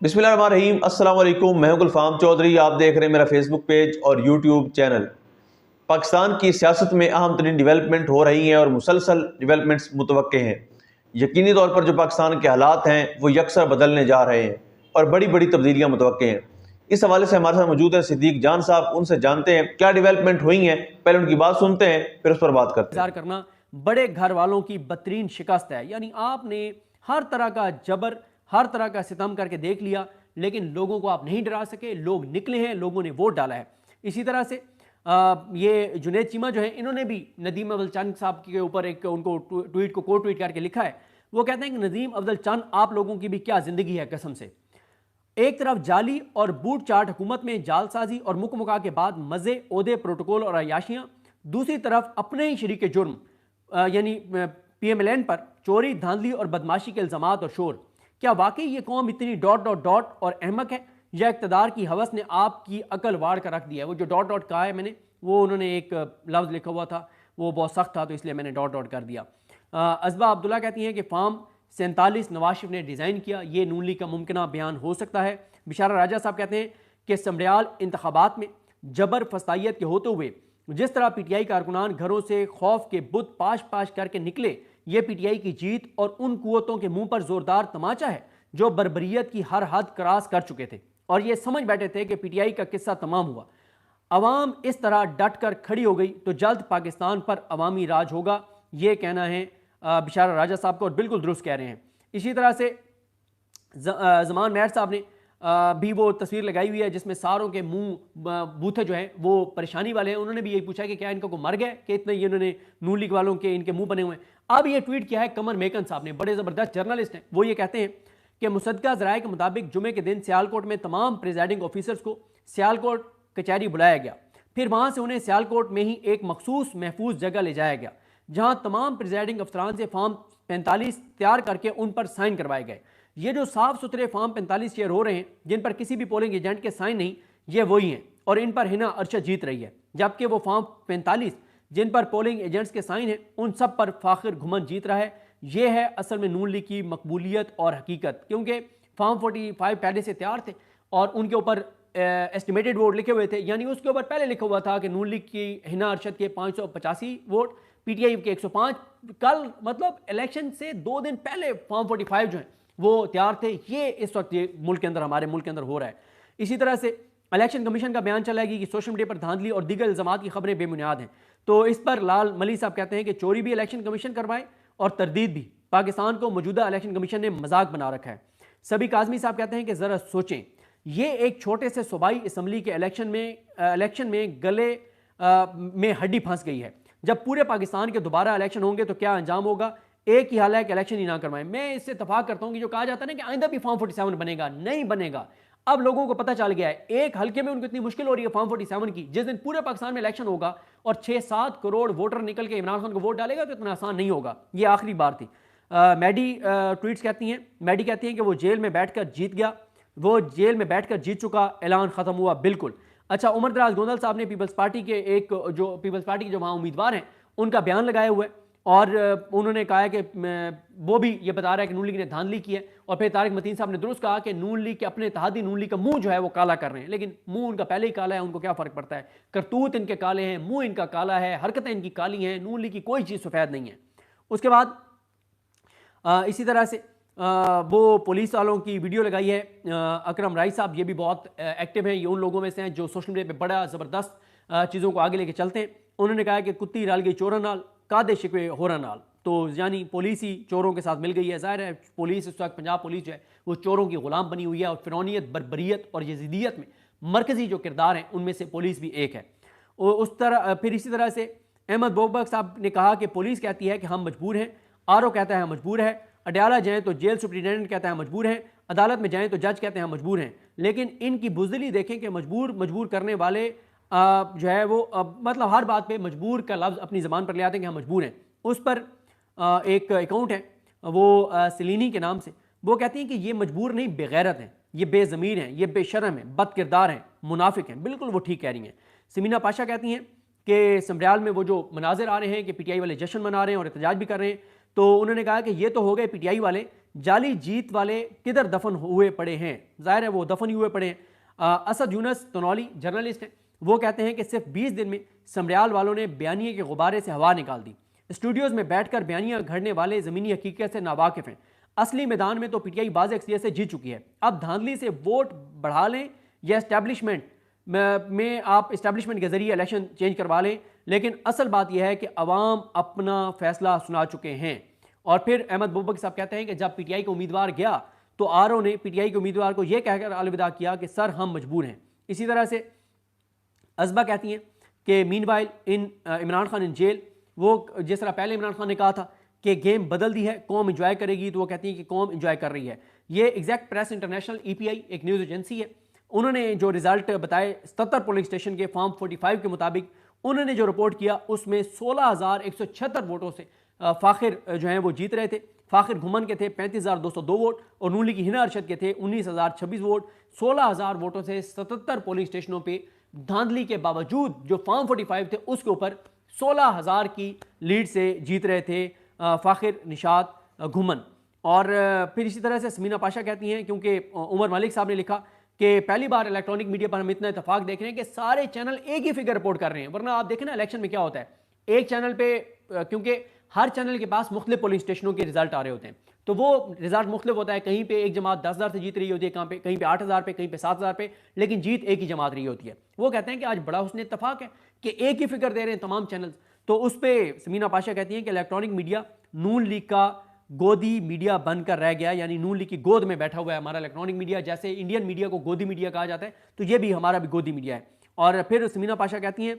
बिस्मिल्लाहिर्रहमानिर्रहीम। अस्सलाम वालेकुम। मैं हूं गुलफाम चौधरी। आप देख रहे हैं मेरा फेसबुक पेज और यूट्यूब चैनल। पाकिस्तान की सियासत में अहम तरीन डिवेलपमेंट हो रही हैं और मुसलसल डिवेलपमेंट्स मुतवक्के हैं। यकीनी तौर पर जो पाकिस्तान के हालात हैं वो यकसर बदलने जा रहे हैं और बड़ी बड़ी तब्दीलियाँ मुतवक्के हैं। इस हवाले से हमारे साथ मौजूद है सिद्दीक जान साहब। उनसे जानते हैं क्या डिवेलपमेंट हुई हैं, पहले उनकी बात सुनते हैं फिर उस पर बात करते हैं। इंतजार करना बड़े घर वालों की बदतरीन शिकस्त है। यानी आपने हर तरह का जबर, हर तरह का सितम करके देख लिया, लेकिन लोगों को आप नहीं डरा सके। लोग निकले हैं, लोगों ने वोट डाला है। इसी तरह से ये जुनैद चीमा जो है, इन्होंने भी नदीम अव्वल चंद साहब के ऊपर एक उनको ट्वीट को कोट ट्वीट करके लिखा है। वो कहते हैं कि नदीम अव्वल चंद, आप लोगों की भी क्या जिंदगी है कसम से। एक तरफ जाली और बूट चाट हुकूमत में जालसाजी और मुकमुका के बाद मजे, ओहदे, प्रोटोकॉल और अयाशियां, दूसरी तरफ अपने ही शरीक जुर्म यानी PMLN पर चोरी, धांधली और बदमाशी के इल्जामात और शोर। क्या वाकई ये कौम इतनी डॉट डॉट डॉट और अहमक है, या इक़्तिदार की हवस ने आपकी अकल वाड़ कर रख दिया है? वो जो डॉट डॉट कहा है मैंने, वो उन्होंने एक लफ्ज़ लिखा हुआ था, वो बहुत सख्त था, तो इसलिए मैंने डॉट डॉट कर दिया। अजबा अब्दुल्ला कहती हैं कि फार्म 47 नवाज शरीफ ने डिज़ाइन किया, ये नून लीग का मुमकिन बयान हो सकता है। बिशारा राजा साहब कहते हैं कि समरियाल इंतखाबात में जबर फसाइयत के होते हुए जिस तरह PTI कारकुनान घरों से खौफ के बुत पाश पाश करके निकले, ये PTI की जीत और उन कुव्वतों के मुंह पर जोरदार तमाचा है जो बर्बरियत की हर हद क्रॉस कर चुके थे और ये समझ बैठे थे कि PTI का किस्सा तमाम हुआ। अवाम इस तरह डट कर खड़ी हो गई तो जल्द पाकिस्तान पर अवामी राज होगा, ये कहना है बिशारा राजा साहब को, और बिल्कुल दुरुस्त कह रहे हैं। इसी तरह से जमान महर साहब ने भी वो तस्वीर लगाई हुई है जिसमें सारों के मुंह बूथे जो हैं वो परेशानी वाले हैं। उन्होंने भी यही पूछा कि क्या इनका को मर गए कि इतने ये इन्होंने नून लीग वालों के इनके मुंह बने हुए हैं। अब ये ट्वीट किया है कमर मेकन साहब ने, बड़े ज़बरदस्त जर्नलिस्ट हैं। वो ये कहते हैं कि मुसद्दका ज़राए के मुताबिक जुमे के दिन सियालकोट में तमाम प्रिजाइडिंग ऑफिसर्स को सियालकोट कचहरी बुलाया गया, फिर वहाँ से उन्हें सियालकोट में ही एक मखसूस महफूज जगह ले जाया गया जहाँ तमाम प्रिजाइडिंग अफसरान से फॉर्म 45 तैयार करके उन पर साइन करवाए गए। ये जो साफ सुथरे फॉर्म 45 शेयर हो रहे हैं जिन पर किसी भी पोलिंग एजेंट के साइन नहीं, ये वही हैं और इन पर हिना अरशद जीत रही है। जबकि वो फॉर्म 45 जिन पर पोलिंग एजेंट्स के साइन हैं उन सब पर फाखिर घुमन जीत रहा है। ये है असल में नून लीग की मकबूलियत और हकीकत, क्योंकि फॉर्म 45 पहले से तैयार थे और उनके ऊपर एस्टिमेटेड वोट लिखे हुए थे, यानी उसके ऊपर पहले लिखा हुआ था कि नून लीग की हिना अरशद के 585 वोट, PTI के 105। कल मतलब इलेक्शन से 2 दिन पहले फॉर्म 45 जो है वो तैयार थे। ये इस वक्त ये मुल्क के अंदर, हमारे मुल्क के अंदर हो रहा है। इसी तरह से इलेक्शन कमीशन का बयान चला है कि सोशल मीडिया पर धांधली और दीगर इल्जामात की खबरें बेबुनियाद हैं। तो इस पर लाल मली साहब कहते हैं कि चोरी भी इलेक्शन कमीशन करवाए और तरदीद भी। पाकिस्तान को मौजूदा इलेक्शन कमीशन ने मजाक बना रखा है। सभी काजमी साहब कहते हैं कि ज़रा सोचें, ये एक छोटे से सूबाई असम्बली के इलेक्शन में गले में हड्डी फंस गई है। जब पूरे पाकिस्तान के दोबारा इलेक्शन होंगे तो क्या अंजाम होगा? एक ही हाल है कि इलेक्शन ही ना करवाएं। मैं इससे इत्तेफाक करता हूं कि जो कहा जाता है ना कि आइंदा भी फॉर्म 47 बनेगा, नहीं बनेगा। अब लोगों को पता चल गया है, एक हल्के में उनको इतनी मुश्किल हो रही है फॉर्म 47 की। जिस दिन पूरे पाकिस्तान में इलेक्शन होगा और 6-7 करोड़ वोटर निकल के इमरान खान को वोट डालेगा तो इतना आसान नहीं होगा। ये आखिरी बार थी। मैडी ट्वीट्स कहती हैं, मैडी कहती हैं कि वो जेल में बैठकर जीत गया, वो जेल में बैठकर जीत चुका, ऐलान खत्म हुआ। बिल्कुल। अच्छा, उमर दराज गोंदल साहब ने पीपल्स पार्टी के जो वहाँ उम्मीदवार हैं उनका बयान लगाया हुआ है और उन्होंने कहा है कि वो भी ये बता रहा है कि नून लीग ने धांधली की है। और फिर तारिक मतीन साहब ने दुरुस्त कहा कि नून लीग के अपने इत्तेहादी नून लीग का मुंह जो है वो काला कर रहे हैं, लेकिन मुंह उनका पहले ही काला है, उनको क्या फ़र्क पड़ता है? करतूत इनके काले हैं, मुंह इनका काला है, हरकतें इनकी काली हैं, नून लीग की कोई चीज़ सफ़ेद नहीं है। उसके बाद इसी तरह से वो पुलिस वालों की वीडियो लगाई है। अकरम राय साहब ये भी बहुत एक्टिव हैं, ये उन लोगों में से हैं जो सोशल मीडिया पे बड़ा ज़बरदस्त चीज़ों को आगे लेके चलते हैं। उन्होंने कहा कि कुत्ती रल गई चोरों नाल, कादे शिकवे होरा नाल। तो यानी पुलिस ही चोरों के साथ मिल गई है। ज़ाहिर है पुलिस इस वक्त, पंजाब पुलिस जो है वो चोरों की गुलाम बनी हुई है और फिरौनियत, बर्बरियत और यजीदियत में मरकज़ी जो किरदार हैं उनमें से पुलिस भी एक है। उस तरह फिर इसी तरह से अहमद बोगबक साहब ने कहा कि पुलिस कहती है कि हम मजबूर हैं, RO कहता है हम मजबूर है, अडयाला जाएँ तो जेल सुप्रिटेंडेंट कहता है मजबूर हैं, अदालत में जाएँ तो जज कहते हैं हम मजबूर हैं। लेकिन इनकी बुज़दिली देखें कि मजबूर करने वाले जो है वो मतलब हर बात पे मजबूर का लफ्ज़ अपनी ज़बान पर ले आते हैं कि हम मजबूर हैं। उस पर एक अकाउंट है वो सलीनी के नाम से, वो कहती हैं कि ये मजबूर नहीं बेगैरत हैं, ये बेज़मीर हैं, ये बेशरम हैं, बद किरदार हैं, मुनाफिक हैं। बिल्कुल वो ठीक कह रही हैं। समीना पाशा कहती हैं कि समरियाल में वो जो मनाजिर आ रहे हैं कि PTI वाले जश्न मना रहे हैं और एहतजाज भी कर रहे हैं, तो उन्होंने कहा कि ये तो हो गए PTI वाले जाली जीत वाले किधर दफन हुए पड़े हैं। जाहिर है वो दफन ही हुए पड़े हैं। असद यूनस तनौली जर्नलिस्ट हैं, वो कहते हैं कि सिर्फ 20 दिन में समरियाल वालों ने बयानिए के गुब्बारे से हवा निकाल दी। स्टूडियोज में बैठकर बयानियां घड़ने वाले ज़मीनी हकीकत से नावाकिफ हैं। असली मैदान में तो पीटीआई बाज़ अक्सरियत से जीत चुकी है। अब धांधली से वोट बढ़ा लें या इस्टेब्लिशमेंट में आप इस्टेब्लिशमेंट के जरिए इलेक्शन चेंज करवा लें, लेकिन असल बात यह है कि अवाम अपना फैसला सुना चुके हैं। और फिर अहमद बुबक साहब कहते हैं कि जब पीटीआई का उम्मीदवार गया तो आरओ ने पीटीआई के उम्मीदवार को यह कहकर अलविदा किया कि सर हम मजबूर हैं। इसी तरह से अजबा कहती हैं कि meanwhile Imran Khan in jail, वो जिस तरह पहले इमरान खान ने कहा था कि गेम बदल दी है, कौम इंजॉय करेगी, तो वो कहती हैं कि कौम इंजॉय कर रही है। ये एग्जैक्ट प्रेस इंटरनेशनल ईपीआई एक न्यूज़ एजेंसी है, उन्होंने जो रिजल्ट बताए 77 पोलिंग स्टेशन के फॉर्म 45 के मुताबिक उन्होंने जो रिपोर्ट किया उसमें 16,176 वोटों से फ़ाखिर जो हैं वो जीत रहे थे। फ़ाखिर घुमन के थे 35,202 वोट और नून लीग की हिना अरशद के थे 19,026 वोट। 16,000 वोटों से 77 पोलिंग स्टेशनों पे धांधली के बावजूद जो फॉर्म 45 थे उसके ऊपर 16,000 की लीड से जीत रहे थे फ़ाखिर निशात घुमन। और फिर इसी तरह से समीना पाशा कहती हैं, क्योंकि उमर मलिक साहब ने लिखा कि पहली बार इलेक्ट्रॉनिक मीडिया पर हम इतना इतफाक देख रहे हैं कि सारे चैनल एक ही फिगर रिपोर्ट कर रहे हैं। वरना आप देखें ना इलेक्शन में क्या होता है, एक चैनल पे क्योंकि हर चैनल के पास मुख्तलिफ पोलिंग स्टेशनों के रिजल्ट आ रहे होते हैं, तो वो रिजल्ट मुख्तलिफ होता है। कहीं पे एक जमात 10,000 से जीत रही होती है, कहीं पे 8,000 पे, कहीं पे 7,000 पे, लेकिन जीत एक ही जमात रही होती है। वो कहते हैं कि आज बड़ा हुस्न इत्तफाक है कि एक ही फिगर दे रहे हैं तमाम चैनल। तो उस पर समीना पाशा कहती हैं कि इलेक्ट्रॉनिक मीडिया नून लीग का गोदी मीडिया बनकर रह गया, यानी नून लीग की गोद में बैठा हुआ है हमारा इलेक्ट्रॉनिक मीडिया। जैसे इंडियन मीडिया को गोदी मीडिया कहा जाता है, तो ये भी हमारा भी गोदी मीडिया है। और फिर समीना पाशा कहती हैं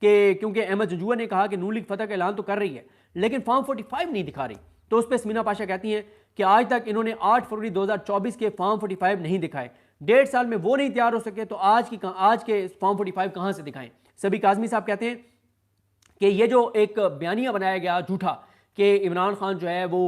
कि क्योंकि अहमद जंजुआ ने कहा कि नून लीग फतह का ऐलान तो कर रही है लेकिन फॉर्म 45 नहीं दिखा रही, तो उस पर समीना पाशा कहती हैं कि आज तक इन्होंने 8 फरवरी 2024 के फॉर्म 45 नहीं दिखाए। 1.5 साल में वो नहीं तैयार हो सके तो आज के फॉर्म 45 कहाँ से दिखाएं। सभी काजमी साहब कहते हैं कि ये जो एक बयानिया बनाया गया झूठा कि इमरान खान जो है वो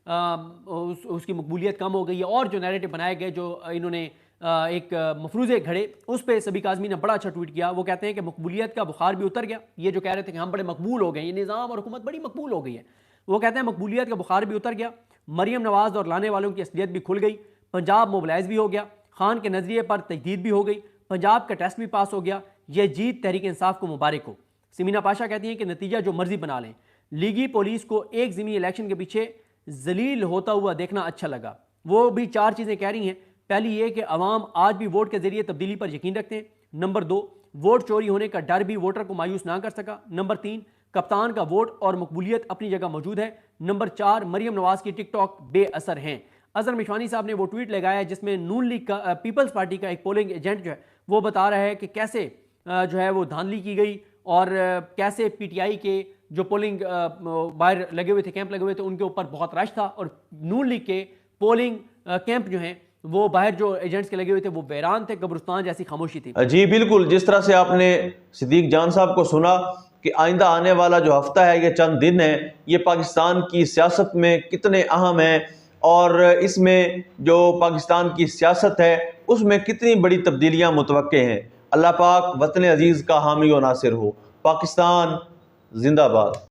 उसकी मकबूलियत कम हो गई है, और जो नैरेटिव बनाए गए जो इन्होंने एक मफरूज़े घड़े, उस पर सभी काजमी ने बड़ा अच्छा ट्वीट किया। वो कहते हैं कि मकबूलियत का बुखार भी उतर गया। ये जो कह रहे थे कि हम बड़े मकबूल हो गए, ये निज़ाम और हुकूमत बड़ी मकबूल हो गई है, वो कहते हैं मकबूलियत का बुखार भी उतर गया। मरियम नवाज़ और लाने वालों की असलियत भी खुल गई। पंजाब मोबलाइज भी हो गया। खान के नज़रिए पर तजदीद भी हो गई। पंजाब का टेस्ट भी पास हो गया। यह जीत तहरीक इंसाफ को मुबारक हो। समीना पाशा कहती हैं कि नतीजा जो मर्जी बना लें, लीगी पुलिस को एक ज़मीनी इलेक्शन के पीछे जलील होता हुआ देखना अच्छा लगा। वो भी 4 चीज़ें कह रही हैं। पहली ये कि अवाम आज भी वोट के जरिए तब्दीली पर यकीन रखते हैं। नंबर 2, वोट चोरी होने का डर भी वोटर को मायूस ना कर सका। नंबर 3, कप्तान का वोट और मकबूलियत अपनी जगह मौजूद है। नंबर 4, मरियम नवाज की टिकटॉक बेअसर हैं। अजहर मिशवानी साहब ने वो ट्वीट लगाया जिसमें नून लीग का पीपल्स पार्टी का एक पोलिंग एजेंट जो है वो बता रहा है कि कैसे जो है वो धांधली की गई और कैसे पीटीआई के जो पोलिंग बाहर लगे हुए थे, कैंप लगे हुए थे, उनके ऊपर बहुत रश था और नून लीग के पोलिंग कैंप जो हैं वो बाहर जो एजेंट्स के लगे हुए थे वो वीरान थे, कब्रिस्तान जैसी खामोशी थी। जी बिल्कुल, जिस तरह से आपने सिद्दीक जान साहब को सुना कि आइंदा आने वाला जो हफ्ता है, ये चंद दिन है, ये पाकिस्तान की सियासत में कितने अहम है और इसमें जो पाकिस्तान की सियासत है उसमें कितनी बड़ी तब्दीलियां मुतवक्के हैं। अल्लाह पाक वतन अजीज़ का हामी और नासिर हो। पाकिस्तान जिंदाबाद।